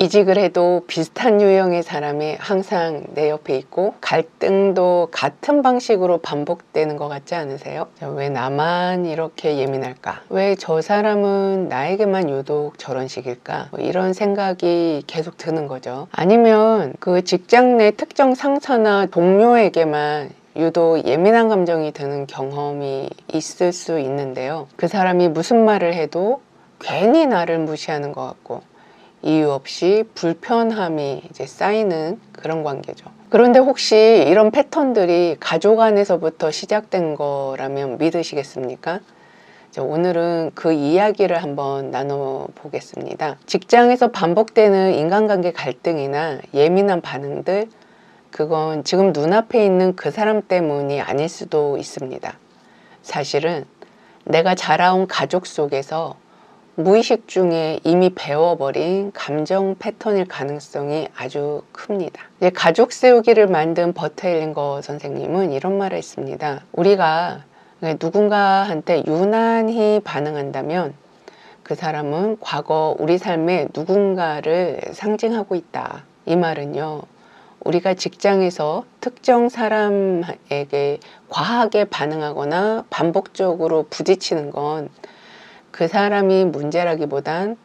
이직을 해도 비슷한 유형의 사람이 항상 내 옆에 있고 갈등도 같은 방식으로 반복되는 것 같지 않으세요? 왜 나만 이렇게 예민할까? 왜 저 사람은 나에게만 유독 저런 식일까? 이런 생각이 계속 드는 거죠. 아니면 그 직장 내 특정 상사나 동료에게만 유독 예민한 감정이 드는 경험이 있을 수 있는데요. 그 사람이 무슨 말을 해도 괜히 나를 무시하는 것 같고 이유 없이 불편함이 이제 쌓이는 그런 관계죠. 그런데 혹시 이런 패턴들이 가족 안에서부터 시작된 거라면 믿으시겠습니까? 오늘은 그 이야기를 한번 나눠보겠습니다. 직장에서 반복되는 인간관계 갈등이나 예민한 반응들, 그건 지금 눈앞에 있는 그 사람 때문이 아닐 수도 있습니다. 사실은 내가 자라온 가족 속에서 무의식 중에 이미 배워버린 감정 패턴일 가능성이 아주 큽니다. 가족 세우기를 만든 버터 헬링거 선생님은 이런 말을 했습니다. 우리가 누군가한테 유난히 반응한다면 그 사람은 과거 우리 삶의 누군가를 상징하고 있다. 이 말은요, 우리가 직장에서 특정 사람에게 과하게 반응하거나 반복적으로 부딪히는 건 그 사람이 문제라기보단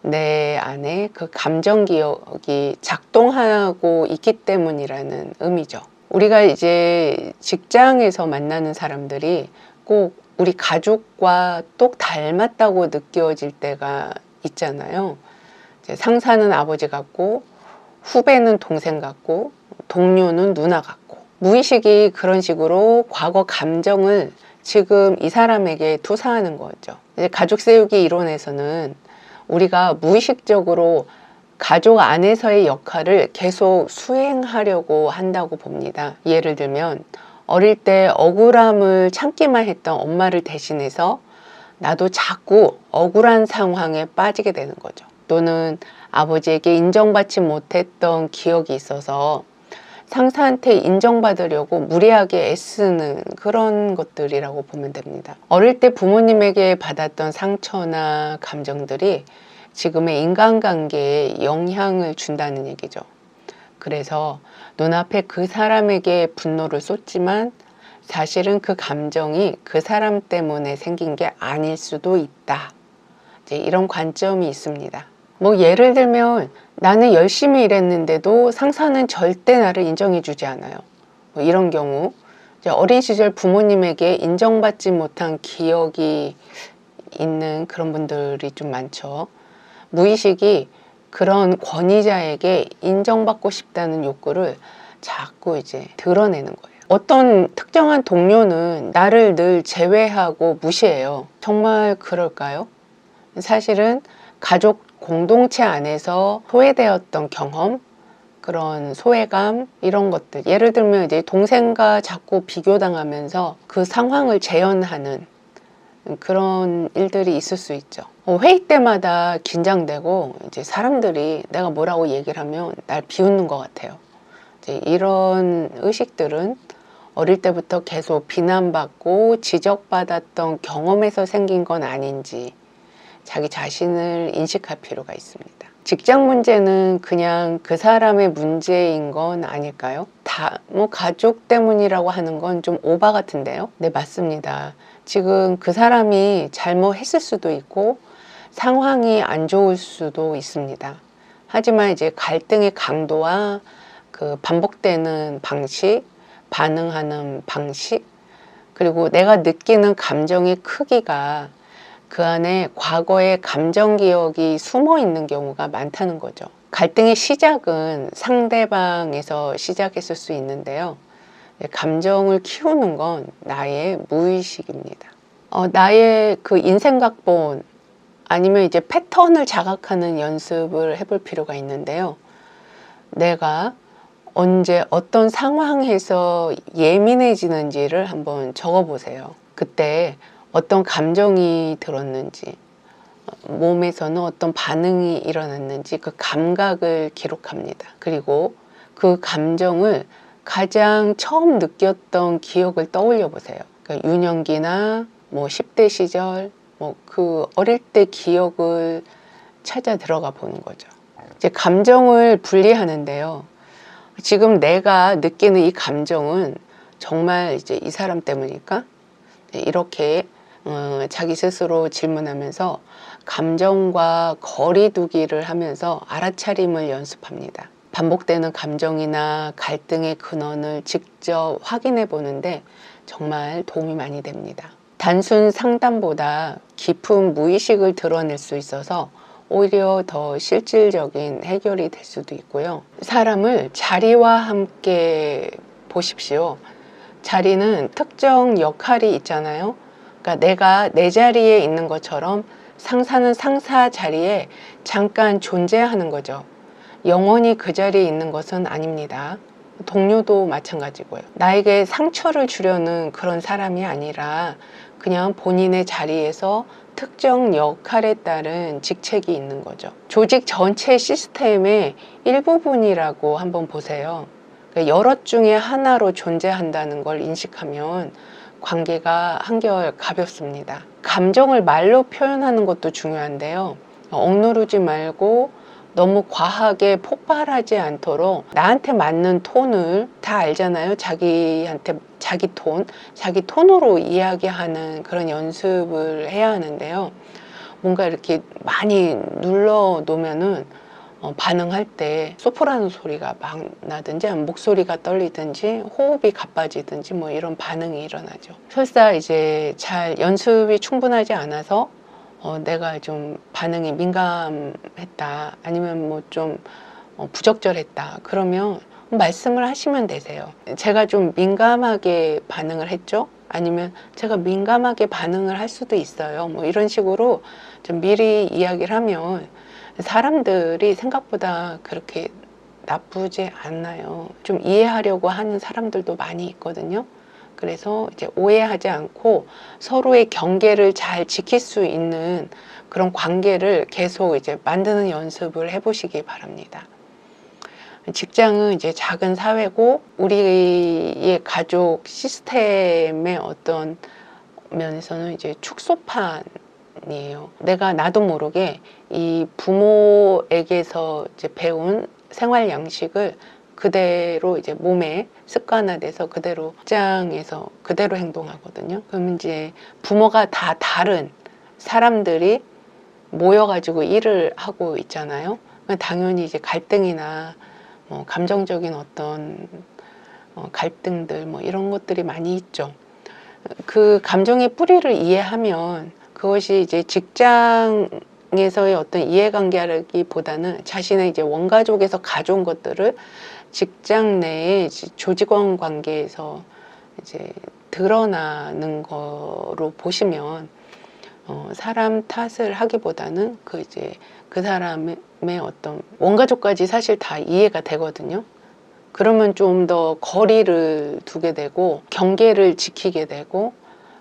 내 안에 그 감정 기억이 작동하고 있기 때문이라는 의미죠. 우리가 이제 직장에서 만나는 사람들이 꼭 우리 가족과 똑 닮았다고 느껴질 때가 있잖아요. 상사는 아버지 같고 후배는 동생 같고 동료는 누나 같고, 무의식이 그런 식으로 과거 감정을 지금 이 사람에게 투사하는 거죠. 이제 가족 세우기 이론에서는 우리가 무의식적으로 가족 안에서의 역할을 계속 수행하려고 한다고 봅니다. 예를 들면 어릴 때 억울함을 참기만 했던 엄마를 대신해서 나도 자꾸 억울한 상황에 빠지게 되는 거죠. 또는 아버지에게 인정받지 못했던 기억이 있어서 상사한테 인정받으려고 무리하게 애쓰는 그런 것들이라고 보면 됩니다. 어릴 때 부모님에게 받았던 상처나 감정들이 지금의 인간관계에 영향을 준다는 얘기죠. 그래서 눈앞에 그 사람에게 분노를 쏟지만 사실은 그 감정이 그 사람 때문에 생긴 게 아닐 수도 있다. 이제 이런 관점이 있습니다. 예를 들면 나는 열심히 일했는데도 상사는 절대 나를 인정해주지 않아요. 이런 경우 어린 시절 부모님에게 인정받지 못한 기억이 있는 그런 분들이 좀 많죠. 무의식이 그런 권위자에게 인정받고 싶다는 욕구를 자꾸 이제 드러내는 거예요. 어떤 특정한 동료는 나를 늘 제외하고 무시해요. 정말 그럴까요? 사실은 가족 공동체 안에서 소외되었던 경험, 그런 소외감, 이런 것들, 예를 들면 이제 동생과 자꾸 비교당하면서 그 상황을 재현하는 그런 일들이 있을 수 있죠. 회의 때마다 긴장되고 이제 사람들이 내가 뭐라고 얘기를 하면 날 비웃는 것 같아요. 이제 이런 의식들은 어릴 때부터 계속 비난받고 지적받았던 경험에서 생긴 건 아닌지 자기 자신을 인식할 필요가 있습니다. 직장 문제는 그냥 그 사람의 문제인 건 아닐까요? 가족 때문이라고 하는 건 좀 오바 같은데요? 네, 맞습니다. 지금 그 사람이 잘못했을 수도 있고 상황이 안 좋을 수도 있습니다. 하지만 이제 갈등의 강도와 그 반복되는 방식, 반응하는 방식, 그리고 내가 느끼는 감정의 크기가 그 안에 과거의 감정 기억이 숨어 있는 경우가 많다는 거죠. 갈등의 시작은 상대방에서 시작했을 수 있는데요. 감정을 키우는 건 나의 무의식입니다. 나의 그 인생각본 아니면 이제 패턴을 자각하는 연습을 해볼 필요가 있는데요. 내가 언제 어떤 상황에서 예민해지는지를 한번 적어보세요. 그때 어떤 감정이 들었는지, 몸에서는 어떤 반응이 일어났는지 그 감각을 기록합니다. 그리고 그 감정을 가장 처음 느꼈던 기억을 떠올려 보세요. 그러니까 유년기나 10대 시절, 그 어릴 때 기억을 찾아 들어가 보는 거죠. 이제 감정을 분리하는데요. 지금 내가 느끼는 이 감정은 정말 이제 이 사람 때문일까? 이렇게 자기 스스로 질문하면서 감정과 거리 두기를 하면서 알아차림을 연습합니다. 반복되는 감정이나 갈등의 근원을 직접 확인해 보는데 정말 도움이 많이 됩니다. 단순 상담보다 깊은 무의식을 드러낼 수 있어서 오히려 더 실질적인 해결이 될 수도 있고요. 사람을 자리와 함께 보십시오. 자리는 특정 역할이 있잖아요. 그러니까 내가 내 자리에 있는 것처럼 상사는 상사 자리에 잠깐 존재하는 거죠. 영원히 그 자리에 있는 것은 아닙니다. 동료도 마찬가지고요. 나에게 상처를 주려는 그런 사람이 아니라 그냥 본인의 자리에서 특정 역할에 따른 직책이 있는 거죠. 조직 전체 시스템의 일부분이라고 한번 보세요. 여럿 중에 하나로 존재한다는 걸 인식하면 관계가 한결 가볍습니다. 감정을 말로 표현하는 것도 중요한데요. 억누르지 말고 너무 과하게 폭발하지 않도록 나한테 맞는 톤을 다 알잖아요. 자기한테 자기 톤으로 이야기하는 그런 연습을 해야 하는데요. 뭔가 이렇게 많이 눌러 놓으면은 반응할 때 소프라노 소리가 막 나든지 목소리가 떨리든지 호흡이 가빠지든지 뭐 이런 반응이 일어나죠. 설사 이제 잘 연습이 충분하지 않아서 내가 좀 반응이 민감했다 아니면 뭐 좀 부적절했다 그러면 말씀을 하시면 되세요. 제가 좀 민감하게 반응을 했죠? 아니면 제가 민감하게 반응을 할 수도 있어요. 뭐 이런 식으로 좀 미리 이야기를 하면 사람들이 생각보다 그렇게 나쁘지 않나요? 좀 이해하려고 하는 사람들도 많이 있거든요. 그래서 이제 오해하지 않고 서로의 경계를 잘 지킬 수 있는 그런 관계를 계속 이제 만드는 연습을 해보시기 바랍니다. 직장은 이제 작은 사회고 우리의 가족 시스템의 어떤 면에서는 이제 축소판이에요. 내가 나도 모르게 이 부모에게서 이제 배운 생활 양식을 그대로 이제 몸에 습관화돼서 그대로 직장에서 그대로 행동하거든요. 그러면 이제 부모가 다 다른 사람들이 모여가지고 일을 하고 있잖아요. 당연히 이제 갈등이나 뭐 감정적인 어떤 갈등들 뭐 이런 것들이 많이 있죠. 그 감정의 뿌리를 이해하면 그것이 이제 직장에서의 어떤 이해관계라기보다는 자신의 이제 원가족에서 가져온 것들을 직장 내의 조직원 관계에서 이제 드러나는 거로 보시면 사람 탓을 하기보다는 그 사람의 어떤 원가족까지 사실 다 이해가 되거든요. 그러면 좀 더 거리를 두게 되고 경계를 지키게 되고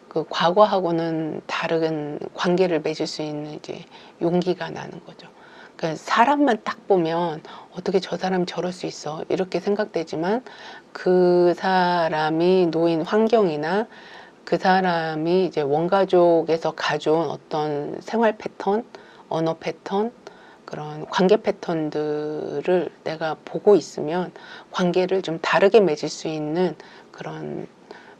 그 과거하고는 다른 관계를 맺을 수 있는 이제 용기가 나는 거죠. 그러니까 사람만 딱 보면 어떻게 저 사람이 저럴 수 있어 이렇게 생각되지만 그 사람이 놓인 환경이나 그 사람이 이제 원가족에서 가져온 어떤 생활 패턴, 언어 패턴, 그런 관계 패턴들을 내가 보고 있으면 관계를 좀 다르게 맺을 수 있는 그런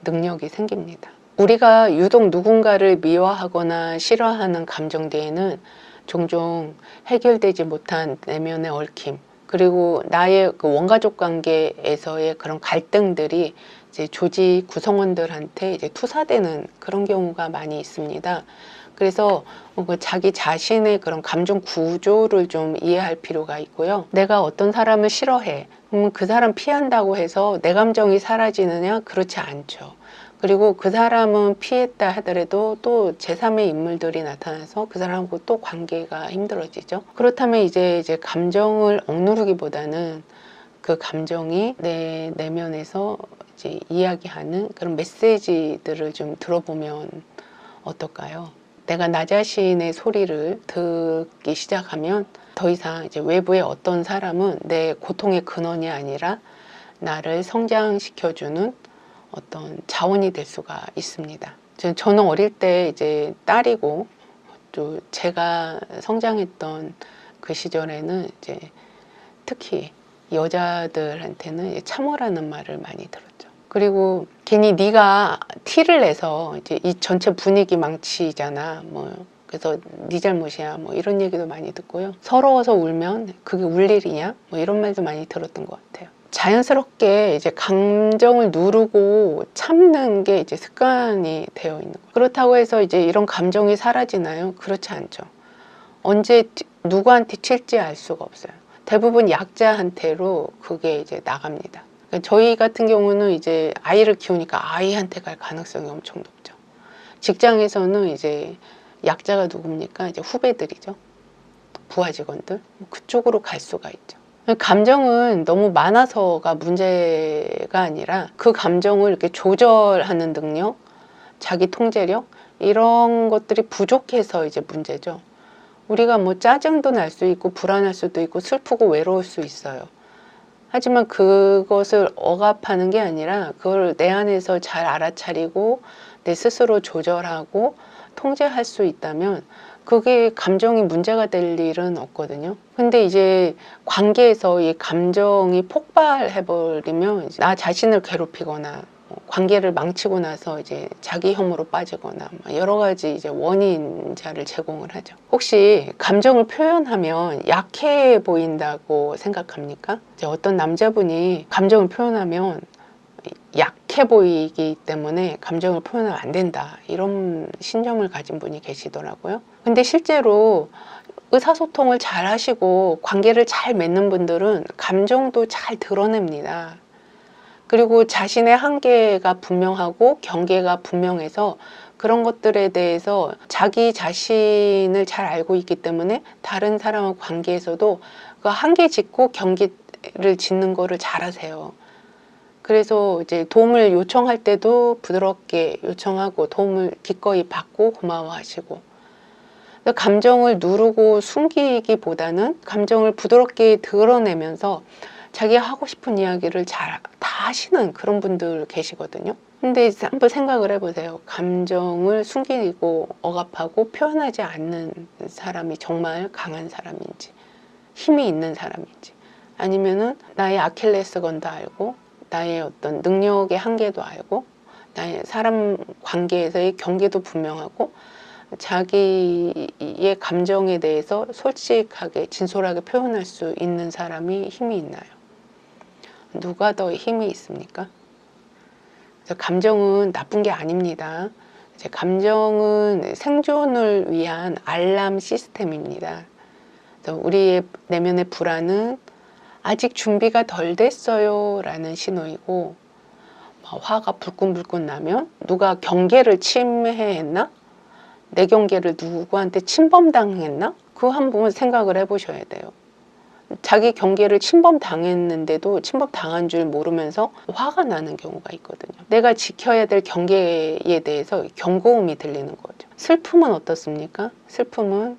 능력이 생깁니다. 우리가 유독 누군가를 미워하거나 싫어하는 감정 뒤에는 종종 해결되지 못한 내면의 얽힘, 그리고 나의 그 원가족 관계에서의 그런 갈등들이 이제 조직 구성원들한테 이제 투사되는 그런 경우가 많이 있습니다. 그래서 자기 자신의 그런 감정 구조를 좀 이해할 필요가 있고요. 내가 어떤 사람을 싫어해. 그러면 그 사람 피한다고 해서 내 감정이 사라지느냐? 그렇지 않죠. 그리고 그 사람은 피했다 하더라도 또 제3의 인물들이 나타나서 그 사람하고 또 관계가 힘들어지죠. 그렇다면 이제 감정을 억누르기보다는 그 감정이 내 내면에서 이제 이야기하는 그런 메시지들을 좀 들어보면 어떨까요? 내가 나 자신의 소리를 듣기 시작하면 더 이상 이제 외부의 어떤 사람은 내 고통의 근원이 아니라 나를 성장시켜주는 어떤 자원이 될 수가 있습니다. 저는 어릴 때 이제 딸이고 또 제가 성장했던 그 시절에는 이제 특히 여자들한테는 참으라는 말을 많이 들었죠. 그리고 괜히 네가 티를 내서 이제 이 전체 분위기 망치잖아. 뭐 그래서 네 잘못이야. 뭐 이런 얘기도 많이 듣고요. 서러워서 울면 그게 울 일이냐? 뭐 이런 말도 많이 들었던 것 같아요. 자연스럽게 이제 감정을 누르고 참는 게 이제 습관이 되어 있는 거예요. 그렇다고 해서 이제 이런 감정이 사라지나요? 그렇지 않죠. 언제 누구한테 튈지 알 수가 없어요. 대부분 약자한테로 그게 이제 나갑니다. 그러니까 저희 같은 경우는 이제 아이를 키우니까 아이한테 갈 가능성이 엄청 높죠. 직장에서는 이제 약자가 누굽니까? 이제 후배들이죠. 부하 직원들. 그쪽으로 갈 수가 있죠. 감정은 너무 많아서가 문제가 아니라 그 감정을 이렇게 조절하는 능력, 자기 통제력 이런 것들이 부족해서 이제 문제죠. 우리가 뭐 짜증도 날 수 있고 불안할 수도 있고 슬프고 외로울 수 있어요. 하지만 그것을 억압하는 게 아니라 그걸 내 안에서 잘 알아차리고 내 스스로 조절하고 통제할 수 있다면 그게 감정이 문제가 될 일은 없거든요. 근데 이제 관계에서 이 감정이 폭발해버리면 나 자신을 괴롭히거나 관계를 망치고 나서 이제 자기 혐오로 빠지거나 여러 가지 이제 원인자를 제공을 하죠. 혹시 감정을 표현하면 약해 보인다고 생각합니까? 이제 어떤 남자분이 감정을 표현하면 약해 보이기 때문에 감정을 표현하면 안 된다 이런 신념을 가진 분이 계시더라고요. 근데 실제로 의사소통을 잘 하시고 관계를 잘 맺는 분들은 감정도 잘 드러냅니다. 그리고 자신의 한계가 분명하고 경계가 분명해서 그런 것들에 대해서 자기 자신을 잘 알고 있기 때문에 다른 사람과 관계에서도 그 한계 짓고 경계를 짓는 거를 잘하세요. 그래서 이제 도움을 요청할 때도 부드럽게 요청하고 도움을 기꺼이 받고 고마워하시고, 감정을 누르고 숨기기보다는 감정을 부드럽게 드러내면서 자기가 하고 싶은 이야기를 잘 다 하시는 그런 분들 계시거든요. 근데 한번 생각을 해보세요. 감정을 숨기고 억압하고 표현하지 않는 사람이 정말 강한 사람인지, 힘이 있는 사람인지, 아니면은 나의 아킬레스건도 알고 나의 어떤 능력의 한계도 알고 나의 사람 관계에서의 경계도 분명하고 자기의 감정에 대해서 솔직하게 진솔하게 표현할 수 있는 사람이 힘이 있나요? 누가 더 힘이 있습니까? 그래서 감정은 나쁜 게 아닙니다. 감정은 생존을 위한 알람 시스템입니다. 그래서 우리의 내면의 불안은 아직 준비가 덜 됐어요 라는 신호이고, 화가 불끈불끈 나면 누가 경계를 침해했나? 내 경계를 누구한테 침범당했나? 그거 한번 생각을 해보셔야 돼요. 자기 경계를 침범당했는데도 침범당한 줄 모르면서 화가 나는 경우가 있거든요. 내가 지켜야 될 경계에 대해서 경고음이 들리는 거죠. 슬픔은 어떻습니까? 슬픔은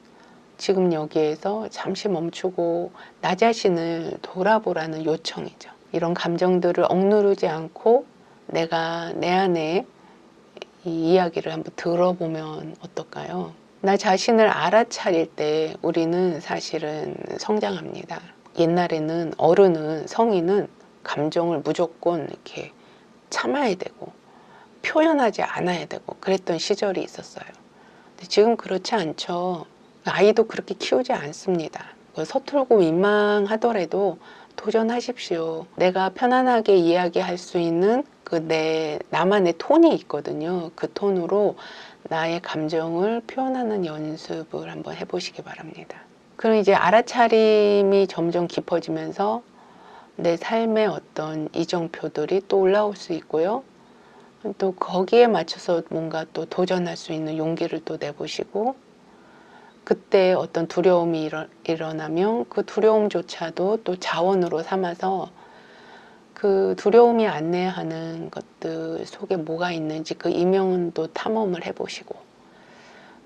지금 여기에서 잠시 멈추고 나 자신을 돌아보라는 요청이죠. 이런 감정들을 억누르지 않고 내가 내 안에 이 이야기를 한번 들어보면 어떨까요? 나 자신을 알아차릴 때 우리는 사실은 성장합니다. 옛날에는 어른은, 성인은 감정을 무조건 이렇게 참아야 되고 표현하지 않아야 되고 그랬던 시절이 있었어요. 근데 지금 그렇지 않죠. 아이도 그렇게 키우지 않습니다. 서툴고 민망하더라도 도전하십시오. 내가 편안하게 이야기할 수 있는 그 나만의 톤이 있거든요. 그 톤으로 나의 감정을 표현하는 연습을 한번 해보시기 바랍니다. 그럼 이제 알아차림이 점점 깊어지면서 내 삶의 어떤 이정표들이 또 올라올 수 있고요. 또 거기에 맞춰서 뭔가 또 도전할 수 있는 용기를 또 내보시고, 그때 어떤 두려움이 일어나면 그 두려움조차도 또 자원으로 삼아서 그 두려움이 안내하는 것들 속에 뭐가 있는지 그 이면도 탐험을 해보시고,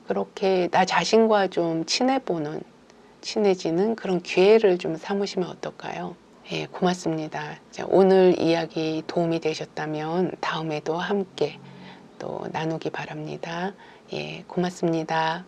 그렇게 나 자신과 좀 친해지는 그런 기회를 좀 삼으시면 어떨까요? 예, 고맙습니다. 자, 오늘 이야기 도움이 되셨다면 다음에도 함께 또 나누기 바랍니다. 예, 고맙습니다.